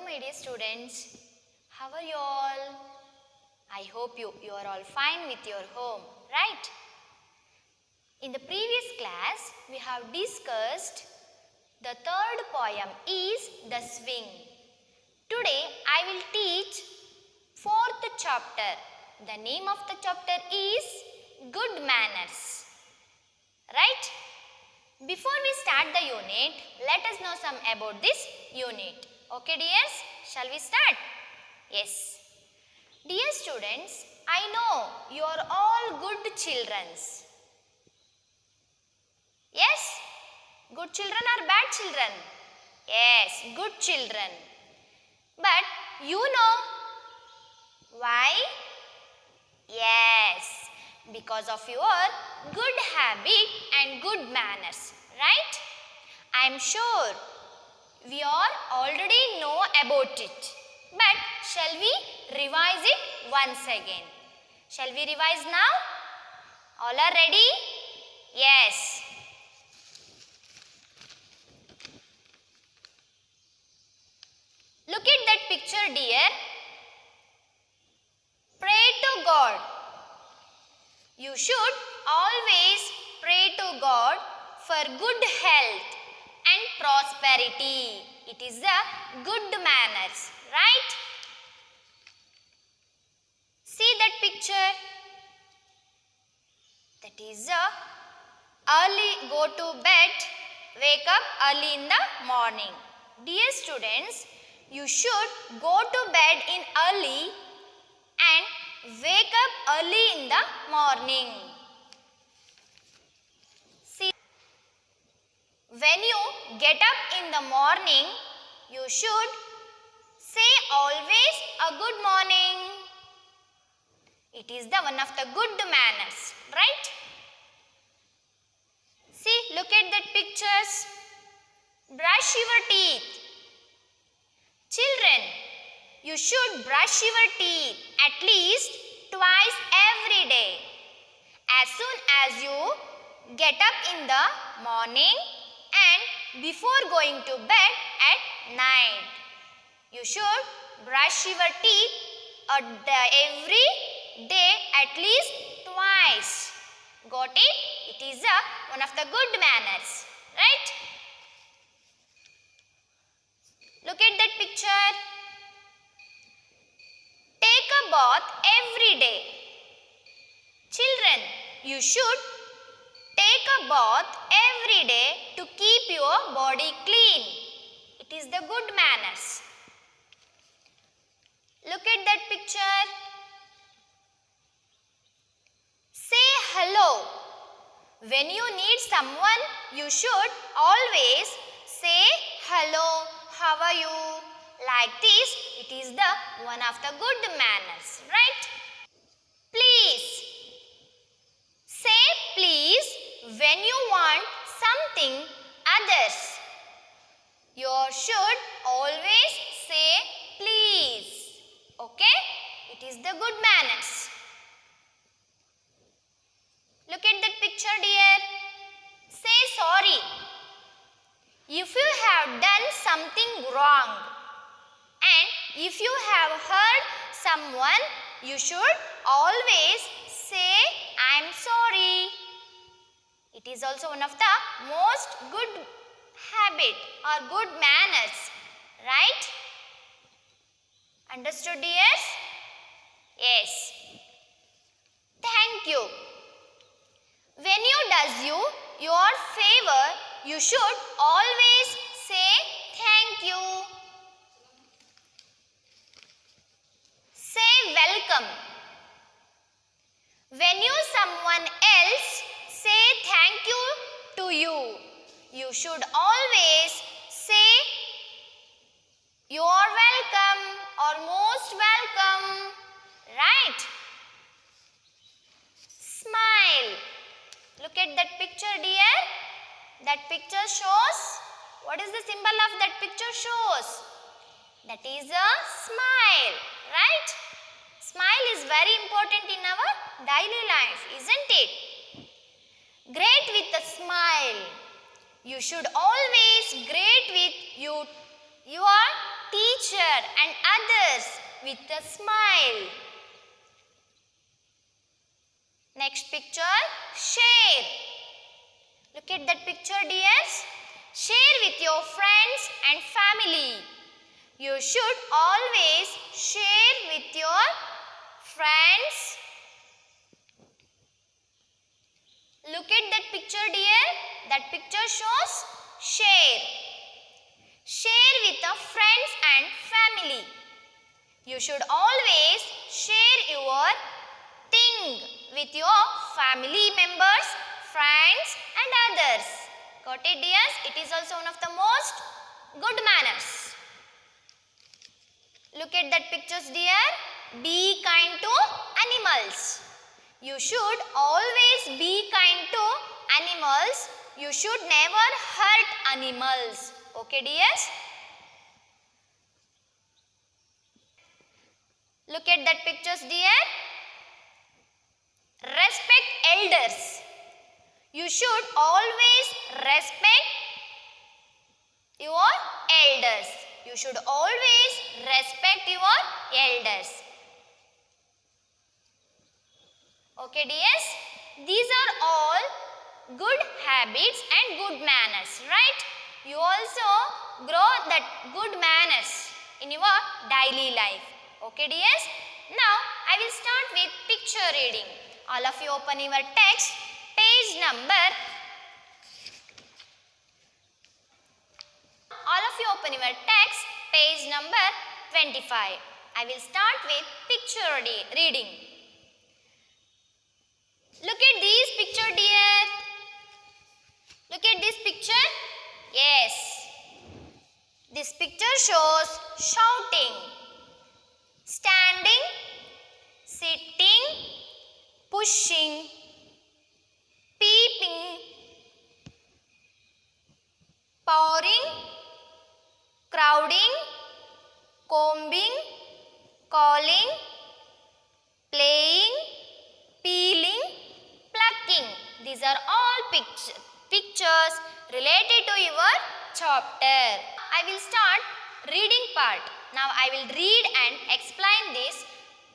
my dear students. How are you all? I hope you are all fine with your home, right? In the previous class, we have discussed the third poem is The Swing. Today, I will teach fourth chapter. The name of the chapter is Good Manners, right? Before we start the unit, let us know some about this unit. Okay dears, shall we start? Yes. Dear students, I know you are all good children. Yes? Good children or bad children? Yes, good children. But you know why? Yes, because of your good habit and good manners, right? I am sure we all already know about it. But shall we revise it once again? Shall we revise now? All are ready? Yes. Look at that picture, dear. Pray to God. You should always pray to God for good health and prosperity. It is the good manners, right? See that picture. That is early go to bed, wake up early in the morning. Dear students, you should go to bed in early and wake up early in the morning. See, when you get up in the morning, you should say always a good morning. It is the one of the good manners, right? See, look at that pictures. Brush your teeth. Children, you should brush your teeth at least twice every day. As soon as you get up in the morning and before going to bed at night. You should brush your teeth every day at least twice. Got it? It is one of the good manners, right? Look at that picture. Take a bath every day. Children, you should take a bath every day to keep your body clean. It is the good manners. Look at that picture. Say hello. When you need someone, you should always say hello, how are you? Like this, it is the one of the good manners, right? Please. Say please when you want something others. You should always say please. Okay? It is the good manners. Look at that picture, dear. Say sorry. If you have done something wrong and if you have hurt someone, you should always say I am sorry. It is also one of the most good habit or good manners, right? Understood, dears? Yes. Thank you. When you does your favor, you should always say thank you. Say welcome. When you someone else say thank you to you, you should always say you are welcome or most welcome, right? Smile. Look at that picture, dear. That picture shows, what is the symbol of that picture shows? That is a smile, right? Smile is very important in our daily life, isn't it? Greet with a smile. You should always greet with your teacher teacher and others with a smile. Next picture, share. Look at that picture, dears. Share with your friends and family. You should always share with your friends. Look at that picture, dear. That picture shows share. Share with the friends and family. You should always share your thing with your family members, friends and others. Got it, dears? It is also one of the most good manners. Look at that pictures, dear. Be kind to animals. You should always be kind to animals. You should never hurt animals. Okay, dears? Look at that pictures, dear. Respect elders. You should always respect your elders. You should always respect your elders. Okay, dears? These are all good habits and good manners, right? You also grow that good manners in your daily life. Okay, dears? Now, I will start with picture reading. All of you open your text, page number. All of you open your text, page number 25. I will start with picture reading. Look at this picture, dear. Look at this picture. Yes. This picture shows shouting, standing, sitting, pushing, peeping, pouring, crowding, combing, calling, playing, peeling, plucking. These are all pictures related to your chapter. I will start reading part. Now I will read and explain this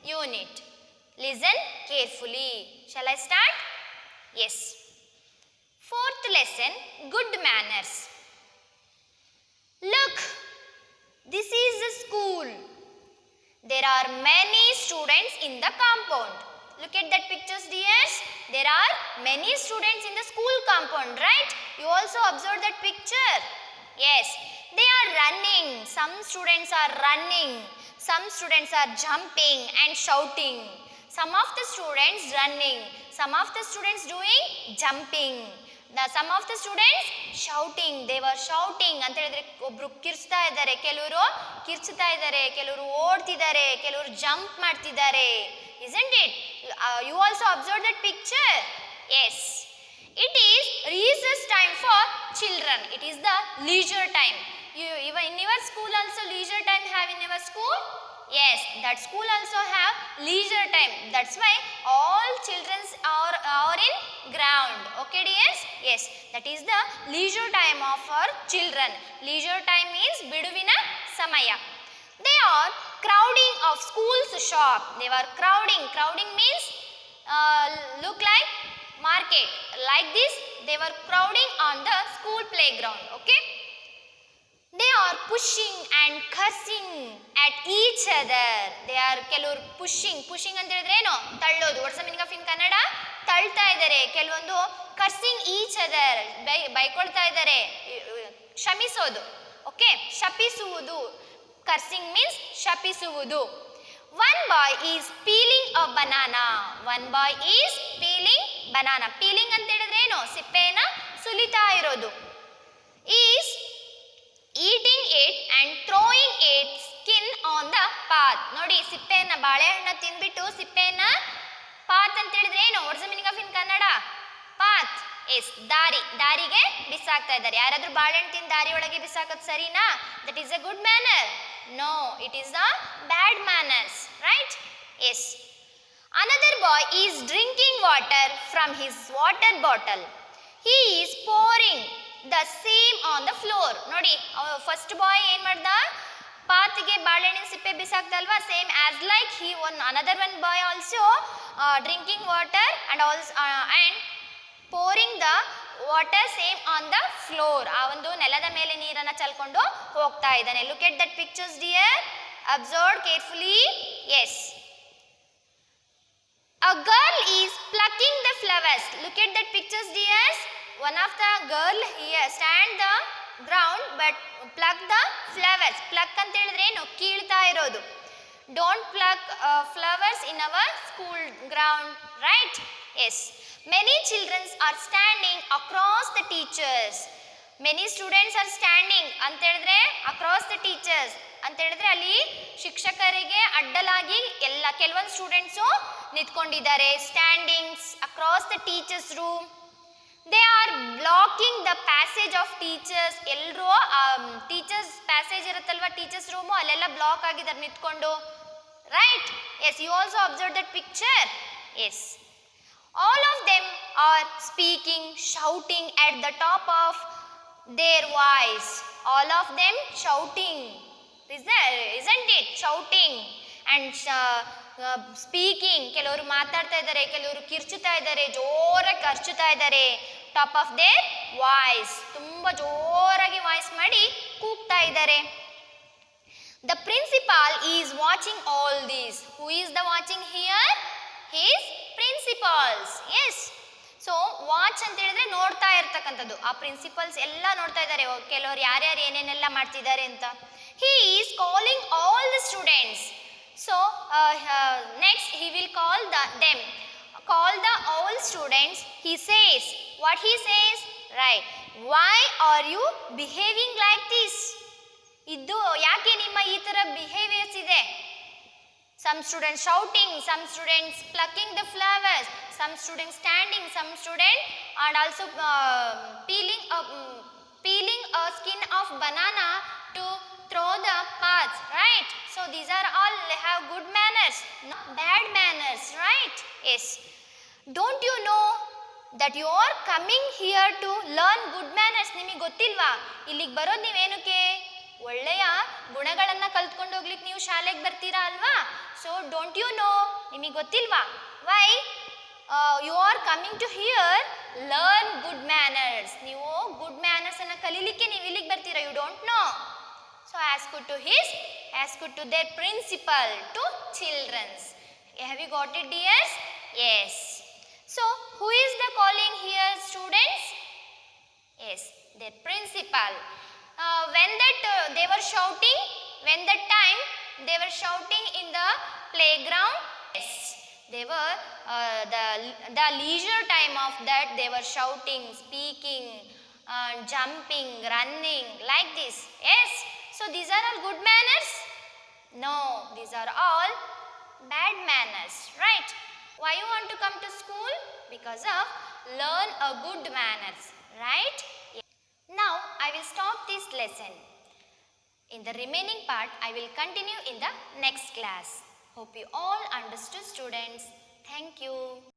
unit. Listen carefully. Shall I start? Yes. Fourth lesson, good manners. Look, this is a school. There are many students in the compound. Look at that pictures, dears. There are many students in the school compound, right? You also observe that picture. Yes, they are running. Some students are running. Some students are jumping and shouting. Some of the students running. Some of the students doing jumping. Some of the students shouting. They were shouting. ಅಂತ ಹೇಳಿದ್ರೆ ಒಬ್ರು ಕಿರ್ಚ್ತಾ ಇದ್ದಾರೆ, ಕೆಲವರು ಕಿರ್ಚ್ತಾ ಇದ್ದಾರೆ, ಕೆಲವರು ಓಡ್ತಿದ್ದಾರೆ, ಕೆಲವರು jump ಮಾಡ್ತಿದ್ದಾರೆ. Isn't it? You also observed that picture? Yes. It is recess time for children. It is the leisure time. Even in your school also leisure time have in your school? Yes, that school also have leisure time. That's why all children are in ground. Okay, dears? Yes, that is the leisure time of our children. Leisure time means biduvina samaya. They are crowding of school's shop. They were crowding. Crowding means look like market. Like this, they were crowding on the school playground. Okay? They are pushing and cursing at each other. They are ಕೆಲವರು pushing. Pushing ಅಂತ ಹೇಳಿದ್ರೆ ಏನು? ತಳ್ಳೋದು. What's the meaning of in Kannada? ತಳ್ತಾ ಇದ್ದಾರೆ. ಕೆಲವೊಂದು cursing each other. ಬೈಕೊಳ್ತಾ ಇದ್ದಾರೆ. ಶಮಿಸೋದು. Okay? ಶಪಿಸುವುದು. Cursing means ಶಪಿಸುವುದು. One boy is peeling a banana. One boy is peeling banana. Peeling ಅಂತ ಹೇಳಿದ್ರೆ ಏನು? ಸಿಪ್ಪೆಯನ್ನು ಸುಲಿತಾ ಇರೋದು. Is eating it and throwing its skin on the path. ನೋಡಿ ಸಿಪ್ಪೆಯನ್ನು ಬಾಳೆಹಣ್ಣು ತಿಂದ್ಬಿಟ್ಟು ಸಿಪ್ಪೆಯನ್ನು path ಅಂತ ಹೇಳಿದ್ರೆ ಏನು? What's the meaning of in Kannada? Path. Yes, ದಾರಿಗೆ ಬಿಸಾಕ್ತಾ ಇದ್ದಾರೆ. ಯಾರಾದ್ರೂ ಬಾಳೆಹಣ್ಣು ತಿಂದು ದಾರಿ ಒಳಗೆ ಬಿಸಾಕೋದು ಸರಿನಾ? That is a good manner. No, it is the bad manners, right? Yes. Another boy is drinking water from his water bottle. He is pouring the same on the floor. ನೋಡಿ first boy ಏನು ಮಾಡ್ದ? ಪಾತ್ ಬಾವಿಗೆ ಬಾಳೆಹಣ್ಣಿನ ಸಿಪ್ಪೆ ಬಿಸಾಕ್ತಲ್ವಾ, same as like he one another one boy also drinking water and also and pouring the water same on the floor. ಆ ಒಂದು ನೆಲದ ಮೇಲೆ ನೀರನ್ನು ಚಲ್ಕೊಂಡು ಹೋಗ್ತಾ ಇದ್ದಾನೆ. Look at that pictures dear, observe carefully. Yes, a girl is plucking the flowers. Look at that pictures dears. One of the girl here stand the ground but pluck the flowers. Pluck ಅಂತ ಹೇಳಿದ್ರೆ ಏನು, ಕೀಳ್ತಾ ಇರೋದು. Don't pluck flowers in our school ground, right? Yes, many children are standing across the teachers. Many students are standing ಅಂತ ಹೇಳಿದ್ರೆ across the teachers ಅಂತ ಹೇಳಿದ್ರೆ ಅಲ್ಲಿ ಶಿಕ್ಷಕರಿಗೆ ಅಡ್ಡಲಾಗಿ ಎಲ್ಲ ಕೆಲವೊಂದು ಸ್ಟೂಡೆಂಟ್ಸು ನಿಂತ್ಕೊಂಡಿದ್ದಾರೆ. Standings across the teachers room. They are blocking the passage of teachers. ಎಲ್ಲರೂ ಟೀಚರ್ಸ್ ಪ್ಯಾಸೇಜ್ ಇರುತ್ತಲ್ವ, ಟೀಚರ್ಸ್ ರೂಮು, ಅಲ್ಲೆಲ್ಲ ಬ್ಲಾಕ್ ಆಗಿದ್ದಾರೆ ನಿಂತ್ಕೊಂಡು. Right? Yes, you also observe that picture. Yes, all of them are speaking, shouting at the top of their voice. All of them shouting, isn't it? Shouting and speaking. ಕೆಲವರು ಮಾತಾಡ್ತಾ ಇದ್ದಾರೆ, ಕೆಲವರು ಕಿರ್ಚುತ್ತಾ ಇದ್ದಾರೆ, ಜೋರಾಗಿ ಕರ್ಚುತ್ತಾ ಇದ್ದಾರೆ. ಟಾಪ್ ಆಫ್ ದೇರ್ ವಾಯ್ಸ್, ತುಂಬ ಜೋರಾಗಿ voice ಮಾಡಿ ಕೂಗ್ತಾ ಇದ್ದಾರೆ. The principal is watching all these. Who is the watching here? His principals. Yes. So watch ಅಂತ ಹೇಳಿದ್ರೆ ನೋಡ್ತಾ ಇರ್ತಕ್ಕಂಥದ್ದು. ಆ ಪ್ರಿನ್ಸಿಪಲ್ಸ್ ಎಲ್ಲ ನೋಡ್ತಾ ಇದ್ದಾರೆ, ಕೆಲವರು ಯಾರ್ಯಾರು ಏನೇನೆಲ್ಲ ಮಾಡ್ತಿದ್ದಾರೆ ಅಂತ. He is calling all the students. So next he will call them. Call the all students. He says, what he says? Right. Why are you behaving like this? ಇದು ಯಾಕೆ ನಿಮ್ಮ ಈ ತರ ಬಿಹೇವಿಯರ್ಸ್ ಇದೆ? Some students shouting, some students plucking the flowers, some students standing, some students and also peeling a skin of banana to throw the paths, right? So these are all have good manners, not bad manners, right? Yes. Don't you know that you are coming here to learn good manners? ನಿಮಗೆ ಗೊತ್ತಿಲ್ವಾ ಇಲ್ಲಿಗೆ ಬರೋದು ನೀವೇನಕ್ಕೆ? ಒಳ್ಳೆಯ ಗುಣಗಳನ್ನು ಕಲ್ತ್ಕೊಂಡು ಹೋಗ್ಲಿಕ್ಕೆ ನೀವು ಶಾಲೆಗೆ ಬರ್ತೀರಾ ಅಲ್ವಾ? ಸೊ ಡೋಂಟ್ ಯು ನೋ, ನಿಮಗೆ ಗೊತ್ತಿಲ್ವಾ? Why you are coming to here learn good manners. ನೀವು ಗುಡ್ ಮ್ಯಾನರ್ಸನ್ನು ಕಲೀಲಿಕ್ಕೆ ನೀವು ಇಲ್ಲಿಗೆ ಬರ್ತೀರಾ? You don't know. So ask to their principal, to children's. Have you got it dears? Yes. So who is the calling here students? Yes, their principal. When that they were shouting, when that time they were shouting in the playground. Yes, they were the leisure time of that they were shouting, speaking, jumping, running like this. Yes, so these are all good manners? No, these are all bad manners, right? Why you want to come to school? Because of learn a good manners, right? Now I will stop this lesson. In the remaining part I will continue in the next class. Hope you all understood students. Thank you.